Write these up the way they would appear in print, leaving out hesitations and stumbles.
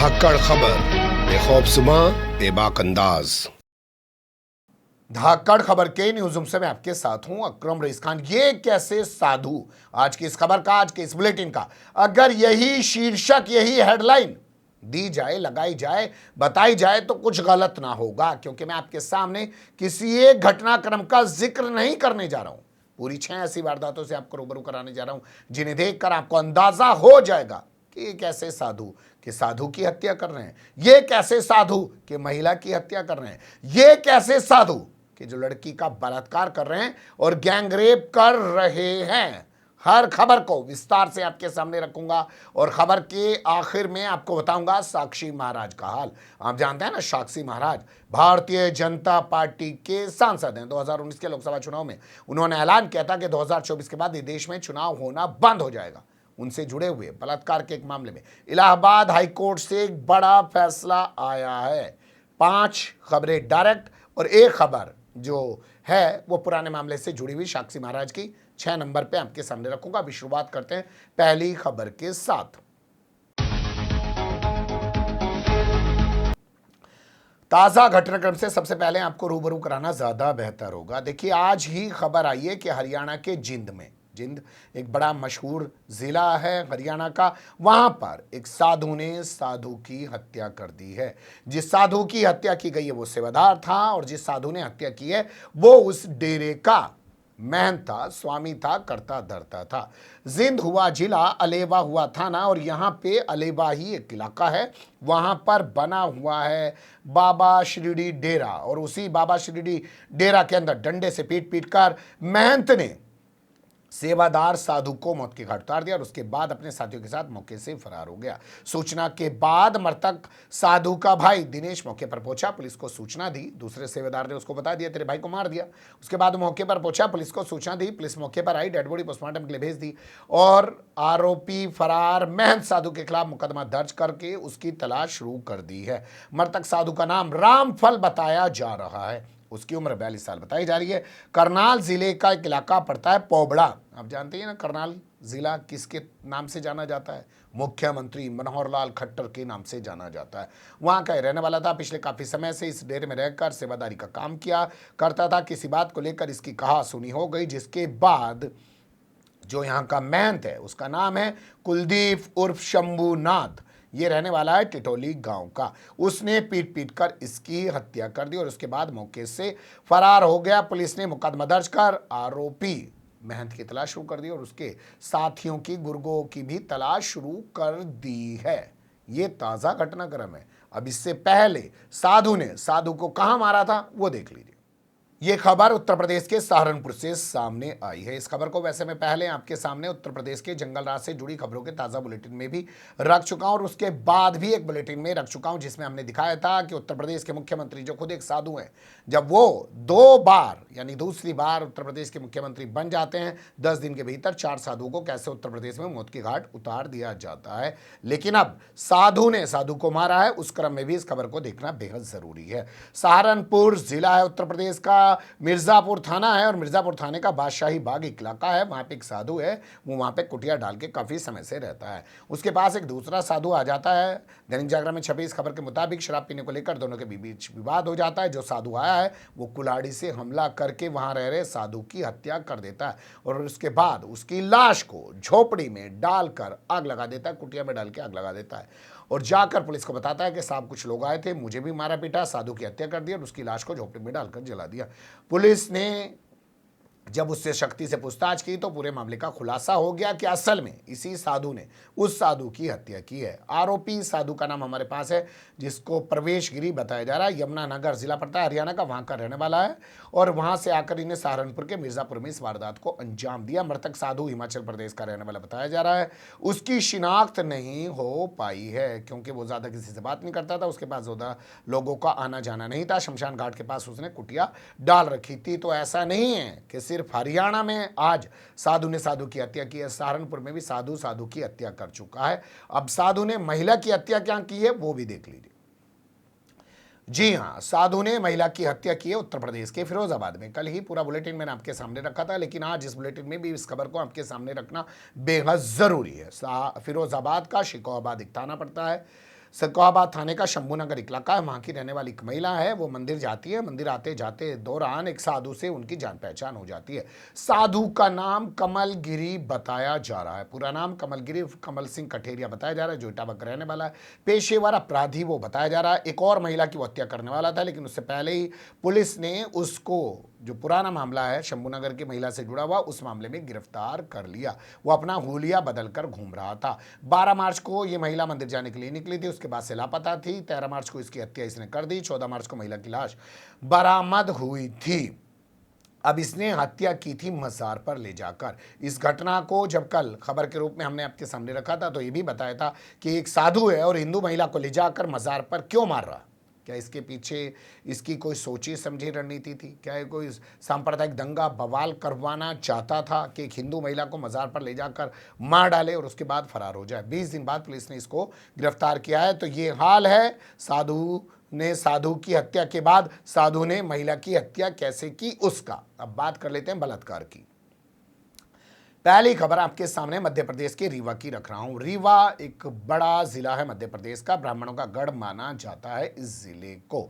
धाकड़ खबर, बेखौफजुमा बेबाक अंदाज। धाकड़ खबर के न्यूज रूम से मैं आपके साथ हूं अकरम रईस खान। ये कैसे साधु, आज की इस खबर का, आज के इस बुलेटिन का अगर यही शीर्षक, यही हेडलाइन दी जाए, लगाई जाए, बताई जाए तो कुछ गलत ना होगा, क्योंकि मैं आपके सामने किसी एक घटनाक्रम का जिक्र नहीं करने जा रहा हूं। पूरी 6 ऐसी वारदातों से आपको रूबरू कराने जा रहा हूं जिन्हें देखकर आपको अंदाजा हो जाएगा कि ये कैसे साधु कि साधु की हत्या कर रहे हैं, ये कैसे साधु कि महिला की हत्या कर रहे हैं, ये कैसे साधु कि जो लड़की का बलात्कार कर रहे हैं और गैंगरेप कर रहे हैं। हर खबर को विस्तार से आपके सामने रखूंगा और खबर के आखिर में आपको बताऊंगा साक्षी महाराज का हाल। आप जानते हैं ना, साक्षी महाराज भारतीय जनता पार्टी के सांसद हैं। 2019 के लोकसभा चुनाव में उन्होंने ऐलान किया था कि 2024 के बाद देश में चुनाव होना बंद हो जाएगा। उनसे जुड़े हुए बलात्कार के एक मामले में इलाहाबाद हाईकोर्ट से एक बड़ा फैसला आया है। 5 खबरें डायरेक्ट और एक खबर जो है वो पुराने मामले से जुड़ी हुई साक्षी महाराज की 6 नंबर पे आपके सामने रखूंगा। अभी शुरुआत करते हैं पहली खबर के साथ। ताजा घटनाक्रम से सबसे पहले आपको रूबरू कराना ज्यादा बेहतर होगा। देखिए, आज ही खबर आई है कि हरियाणा के जिंद एक बड़ा मशहूर जिला है हरियाणा का, वहां पर एक साधु ने साधु की हत्या कर दी है। जिस साधु की हत्या की गई है वो सेवादार था और जिस साधु ने हत्या की है वो उस डेरे का महंत था, स्वामी था, करता धरता था। जिंद हुआ जिला, अलेवा हुआ थाना और यहाँ पे अलेवा ही एक इलाका है, वहां पर बना हुआ है बाबा शिरडी डेरा। और उसी बाबा शिरडी डेरा के अंदर डंडे से पीट पीट कर महंत ने सेवादार साधु को मौत के घाट उतार दिया और उसके बाद अपने साथियों के साथ मौके से फरार हो गया। सूचना के बाद मृतक साधु का भाई दिनेश मौके पर पहुंचा, पुलिस को सूचना दी। दूसरे सेवादार ने उसको बता दिया तेरे भाई को मार दिया। उसके बाद मौके पर पहुंचा, पुलिस को सूचना दी, पुलिस मौके पर आई, डेड बॉडी पोस्टमार्टम के लिए भेज दी और आरोपी फरार महंत साधु के खिलाफ मुकदमा दर्ज करके उसकी तलाश शुरू कर दी है। मृतक साधु का नाम रामफल बताया जा रहा है। उसकी उम्र 42 साल बताई जा रही है। करनाल जिले का एक इलाका पड़ता है पोबड़ा। आप जानते हैं ना करनाल जिला किसके नाम से जाना जाता है? मुख्यमंत्री मनोहर लाल खट्टर के नाम से जाना जाता है। वहां का रहने वाला था। पिछले काफी समय से इस डेरे में रहकर सेवादारी का काम किया करता था। किसी बात को लेकर इसकी कहा सुनी हो गई, जिसके बाद जो यहाँ का महंत है उसका नाम है कुलदीप उर्फ शंभुनाथ। ये रहने वाला है टिटोली गांव का। उसने पीट पीट कर इसकी हत्या कर दी और उसके बाद मौके से फरार हो गया। पुलिस ने मुकदमा दर्ज कर आरोपी महंत की तलाश शुरू कर दी और उसके साथियों की, गुर्गों की भी तलाश शुरू कर दी है। ये ताजा घटनाक्रम है। अब इससे पहले साधु को कहां मारा था वो देख लीजिए। ये खबर उत्तर प्रदेश के सहारनपुर से सामने आई है। इस खबर को वैसे मैं पहले आपके सामने उत्तर प्रदेश के जंगल राज से जुड़ी खबरों के ताजा बुलेटिन में भी रख चुका हूं और उसके बाद भी एक बुलेटिन में रख चुका हूं जिसमें हमने दिखाया था कि उत्तर प्रदेश के मुख्यमंत्री जो खुद एक साधु हैं, जब वो 2 बार यानी दूसरी बार उत्तर प्रदेश के मुख्यमंत्री बन जाते हैं, 10 दिन के भीतर 4 साधुओं को कैसे उत्तर प्रदेश में मौत के घाट उतार दिया जाता है। लेकिन अब साधु ने साधु को मारा है, उस क्रम में भी इस खबर को देखना बेहद जरूरी है। सहारनपुर जिला है उत्तर प्रदेश का, मिर्जापुर थाना है और मिर्जापुर थाने का बादशाही बाग एक इलाका है। वहां पे एक साधु है, वो वहां पे कुटिया डाल के काफी समय से रहता है। उसके पास एक दूसरा साधु आ जाता है। दैनिक जागरण में छपी इस खबर के मुताबिक शराब पीने को लेकर दोनों के बीच विवाद हो जाता है। जो साधु आया है वो कुल्हाड़ी से हमला करके वहां रह रहे साधु की हत्या कर देता है और उसके बाद उसकी लाश को झोपड़ी में डालकर आग लगा देता है, कुटिया में डाल के आग लगा देता है और जाकर पुलिस को बताता है कि साहब कुछ लोग आए थे, मुझे भी मारा पीटा, साधु की हत्या कर दी और उसकी लाश को झोपड़ी में डालकर जला दिया। पुलिस ने जब उससे शक्ति से पूछताछ की तो पूरे मामले का खुलासा हो गया कि असल में इसी साधु ने उस साधु की हत्या की है। आरोपी साधु का नाम हमारे पास है, जिसको प्रवेश गिरी बताया जा रहा है। यमुनानगर जिला पड़ता है हरियाणा का, वहां का रहने वाला है और वहां से आकर इन्हें सहारनपुर के मिर्जापुर में इस वारदात को अंजाम दिया। मृतक साधु हिमाचल प्रदेश का रहने वाला बताया जा रहा है। उसकी शिनाख्त नहीं हो पाई है क्योंकि वो ज्यादा किसी से बात नहीं करता था, उसके पास ज्यादा लोगों का आना जाना नहीं था। शमशान घाट के पास उसने कुटिया डाल रखी थी। तो ऐसा नहीं है कि सिर्फ हरियाणा में आज साधु ने साधु की हत्या की है, सहारनपुर में भी साधु की हत्या कर चुका है। अब साधु ने महिला की हत्या क्या की है वो भी देख लीजिए। जी हां, साधु ने महिला की हत्या की है उत्तर प्रदेश के फिरोजाबाद में। कल ही पूरा बुलेटिन मैंने आपके सामने रखा था, लेकिन आज इस बुलेटिन में भी इस खबर को आपके सामने रखना बेहद जरूरी है। फिरोजाबाद का शिकोहाबाद एक थाना पड़ता है। सिकोहाबाद थाने का शंभूनगर इलाका है, वहाँ की रहने वाली एक महिला है। वो मंदिर जाती है, मंदिर आते जाते दौरान एक साधु से उनकी जान पहचान हो जाती है। साधु का नाम कमलगिरी बताया जा रहा है, पूरा नाम कमलगिरी कमल सिंह कठेरिया बताया जा रहा है, जो इटावा का रहने वाला है। पेशेवर अपराधी वो बताया जा रहा है। एक और महिला की वो हत्या करने वाला था, लेकिन उससे पहले ही पुलिस ने उसको, जो पुराना मामला है शंभूनगर की महिला से जुड़ा हुआ, उस मामले में गिरफ्तार कर लिया। वो अपना हुलिया बदलकर घूम रहा था। 12 मार्च को ये महिला मंदिर जाने के लिए निकली थी, उसके बाद से लापता थी। 13 मार्च को इसकी हत्या इसने कर दी। 14 मार्च को महिला की लाश बरामद हुई थी। अब इसने हत्या की थी मजार पर ले जाकर। इस घटना को जब कल खबर के रूप में हमने आपके सामने रखा था, तो ये भी बताया था कि एक साधु है और हिंदू महिला को ले जाकर मजार पर क्यों मार रहा। क्या इसके पीछे इसकी कोई सोची समझी रणनीति थी? क्या ये कोई सांप्रदायिक दंगा बवाल करवाना चाहता था कि एक हिंदू महिला को मजार पर ले जाकर मार डाले और उसके बाद फरार हो जाए? 20 दिन बाद पुलिस ने इसको गिरफ्तार किया है। तो ये हाल है साधु की हत्या के बाद साधु ने महिला की हत्या कैसे की उसका। अब बात कर लेते हैं बलात्कार की। पहली खबर आपके सामने मध्य प्रदेश के रीवा की रख रहा हूं। रीवा एक बड़ा जिला है मध्य प्रदेश का, ब्राह्मणों का गढ़ माना जाता है इस जिले को।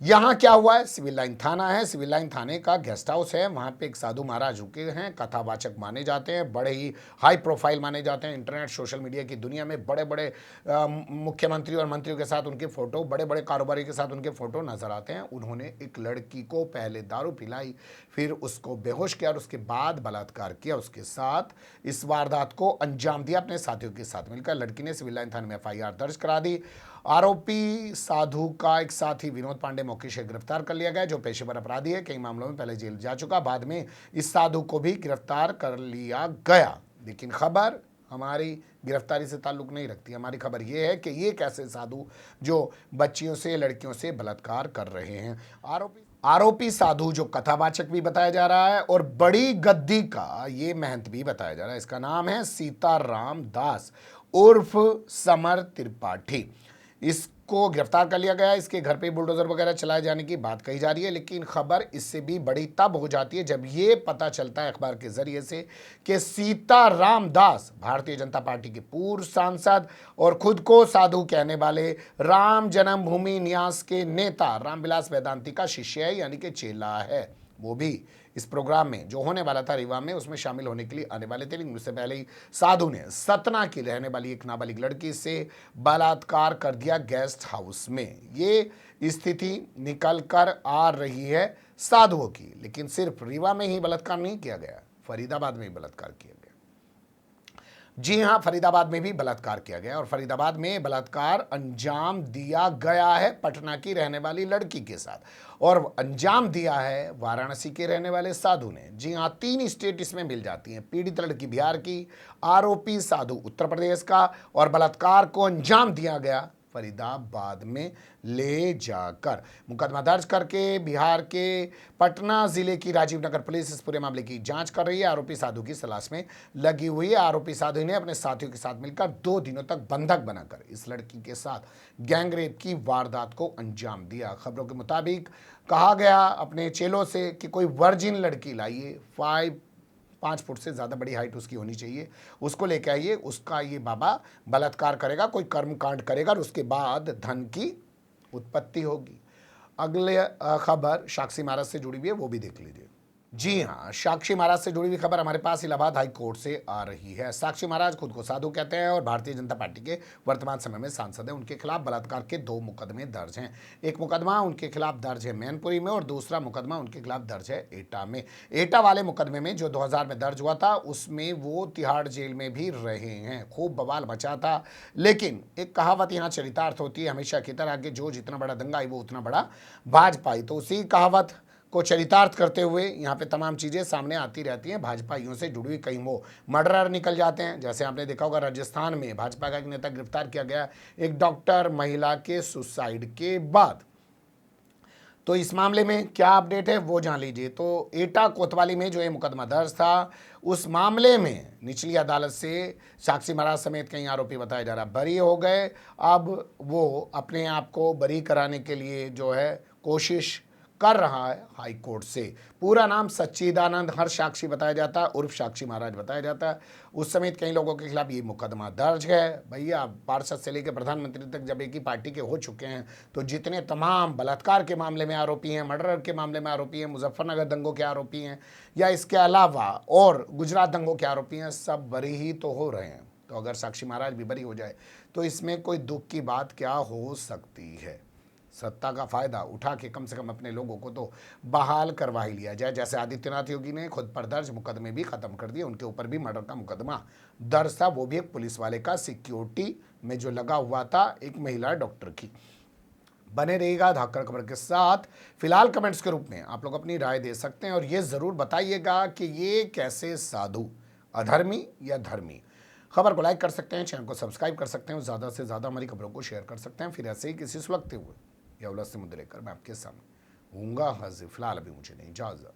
यहां क्या हुआ है? सिविल लाइन थाना है, सिविल लाइन थाने का गेस्ट हाउस है। वहां पे एक साधु महाराज रुके हैं, कथावाचक माने जाते हैं, बड़े ही हाई प्रोफाइल माने जाते हैं। इंटरनेट सोशल मीडिया की दुनिया में बड़े बड़े मुख्यमंत्री और मंत्रियों के साथ उनके फोटो, बड़े बड़े कारोबारी के साथ उनके फोटो नजर आते हैं। उन्होंने एक लड़की को पहले दारू पिलाई, फिर उसको बेहोश किया और उसके बाद बलात्कार किया। उसके साथ इस वारदात को अंजाम दिया अपने साथियों के साथ मिलकर। लड़की ने सिविल लाइन थाने में FIR दर्ज करा दी। आरोपी साधु का एक साथी विनोद पांडे मौके से गिरफ्तार कर लिया गया, जो पेशेवर अपराधी है, कई मामलों में पहले जेल जा चुका। बाद में इस साधु को भी गिरफ्तार कर लिया गया। लेकिन खबर हमारी गिरफ्तारी से ताल्लुक नहीं रखती। हमारी खबर यह है कि ये कैसे साधु जो बच्चियों से, लड़कियों से बलात्कार कर रहे हैं। आरोपी साधु जो कथावाचक भी बताया जा रहा है और बड़ी गद्दी का ये महंत भी बताया जा रहा है। इसका नाम है सीताराम दास उर्फ समर त्रिपाठी। इसको गिरफ्तार कर लिया गया। इसके घर पे बुलडोजर वगैरह चलाए जाने की बात कही जा रही है। लेकिन खबर इससे भी बड़ी तब हो जाती है जब ये पता चलता है अखबार के जरिए से कि सीताराम दास भारतीय जनता पार्टी के पूर्व सांसद और खुद को साधु कहने वाले राम जन्मभूमि न्यास के नेता रामविलास वेदांती का शिष्य है, यानी कि चेला है। वो भी इस प्रोग्राम में जो होने वाला था रीवा में, उसमें शामिल होने के लिए आने वाले थे। लेकिन उससे पहले ही साधु ने सतना की रहने वाली एक नाबालिग लड़की से बलात्कार कर दिया गेस्ट हाउस में। ये स्थिति निकल कर आ रही है साधुओं की। लेकिन सिर्फ रीवा में ही बलात्कार नहीं किया गया, फरीदाबाद में ही बलात्कार किया गया। जी हां, फरीदाबाद में भी बलात्कार किया गया और फरीदाबाद में बलात्कार अंजाम दिया गया है पटना की रहने वाली लड़की के साथ, और अंजाम दिया है वाराणसी के रहने वाले साधु ने। जी हां, 3 स्टेट इसमें मिल जाती हैं। पीड़ित लड़की बिहार की, आरोपी साधु उत्तर प्रदेश का, और बलात्कार को अंजाम दिया गया फरीदाबाद में ले जाकर। मुकदमा दर्ज करके बिहार के पटना जिले की राजीव नगर पुलिस इस पूरे मामले की जांच कर रही है। आरोपी साधु की तलाश में लगी हुई है। आरोपी साधु ने अपने साथियों के साथ मिलकर 2 दिनों तक बंधक बनाकर इस लड़की के साथ गैंगरेप की वारदात को अंजाम दिया। खबरों के मुताबिक कहा गया अपने चेलों से कि कोई वर्जिन लड़की लाइए, 5 फुट से ज़्यादा बड़ी हाइट उसकी होनी चाहिए, उसको लेके आइए। उसका ये बाबा बलात्कार करेगा, कोई कर्म कांड करेगा और उसके बाद धन की उत्पत्ति होगी। अगले खबर साक्षी महाराज से जुड़ी हुई है, वो भी देख लीजिए। जी हाँ, साक्षी महाराज से जुड़ी हुई खबर हमारे पास इलाहाबाद हाई कोर्ट से आ रही है। साक्षी महाराज खुद को साधु कहते हैं और भारतीय जनता पार्टी के वर्तमान समय में सांसद हैं। उनके खिलाफ बलात्कार के 2 मुकदमे दर्ज हैं। एक मुकदमा उनके खिलाफ दर्ज है मैनपुरी में और दूसरा मुकदमा उनके खिलाफ दर्ज है एटा में। एटा वाले मुकदमे में जो 2000 में दर्ज हुआ था, उसमें वो तिहाड़ जेल में भी रहे हैं। खूब बवाल मचा था। लेकिन एक कहावत यहाँ चरितार्थ होती है हमेशा की तरह कि जो जितना बड़ा दंगा है वो उतना बड़ा भाजपाई। तो उसी कहावत को चरितार्थ करते हुए यहाँ पे तमाम चीज़ें सामने आती रहती हैं भाजपाइयों से जुड़ी हुई। कहीं वो मर्डरर निकल जाते हैं, जैसे आपने देखा होगा राजस्थान में भाजपा का एक नेता गिरफ्तार किया गया एक डॉक्टर महिला के सुसाइड के बाद। तो इस मामले में क्या अपडेट है वो जान लीजिए। तो एटा कोतवाली में जो ये मुकदमा दर्ज था, उस मामले में निचली अदालत से साक्षी महाराज समेत कई आरोपी बताया जा रहा बरी हो गए। अब वो अपने आप को बरी कराने के लिए जो है कोशिश कर रहा है हाई कोर्ट से। पूरा नाम सच्चिदानंद हर्ष साक्षी बताया जाता है, उर्फ साक्षी महाराज बताया जाता है। उस समेत कई लोगों के खिलाफ ये मुकदमा दर्ज है। भैया पार्षद से लेकर प्रधानमंत्री तक जब एक ही पार्टी के हो चुके हैं तो जितने तमाम बलात्कार के मामले में आरोपी हैं, मर्डर के मामले में आरोपी हैं, मुजफ्फरनगर दंगों के आरोपी हैं, या इसके अलावा और गुजरात दंगों के आरोपी हैं, सब बरी ही तो हो रहे हैं। तो अगर साक्षी महाराज भी बरी हो जाए तो इसमें कोई दुख की बात क्या हो सकती है। सत्ता का फायदा उठा के कम से कम अपने लोगों को तो बहाल करवा ही लिया जाए। जैसे आदित्यनाथ योगी ने खुद पर दर्ज मुकदमे भी खत्म कर दिए, उनके ऊपर भी मर्डर का मुकदमा दर्ज था, वो भी एक पुलिस वाले का सिक्योरिटी में जो लगा हुआ था एक महिला डॉक्टर की। बने रहिएगा धाकड़ खबर के साथ। फिलहाल कमेंट्स के रूप में आप लोग अपनी राय दे सकते हैं और ये ज़रूर बताइएगा कि ये कैसे साधु, अधर्मी या धर्मी। खबर को लाइक कर सकते हैं, चैनल को सब्सक्राइब कर सकते हैं और ज़्यादा से ज़्यादा हमारी खबरों को शेयर कर सकते हैं। फिर ऐसे ही किसी सुलगते हुए या उलझते मुद्दे लेकर मैं आपके सामने होऊंगा हाजिर। फिलहाल अभी मुझे नहीं इजाज़त।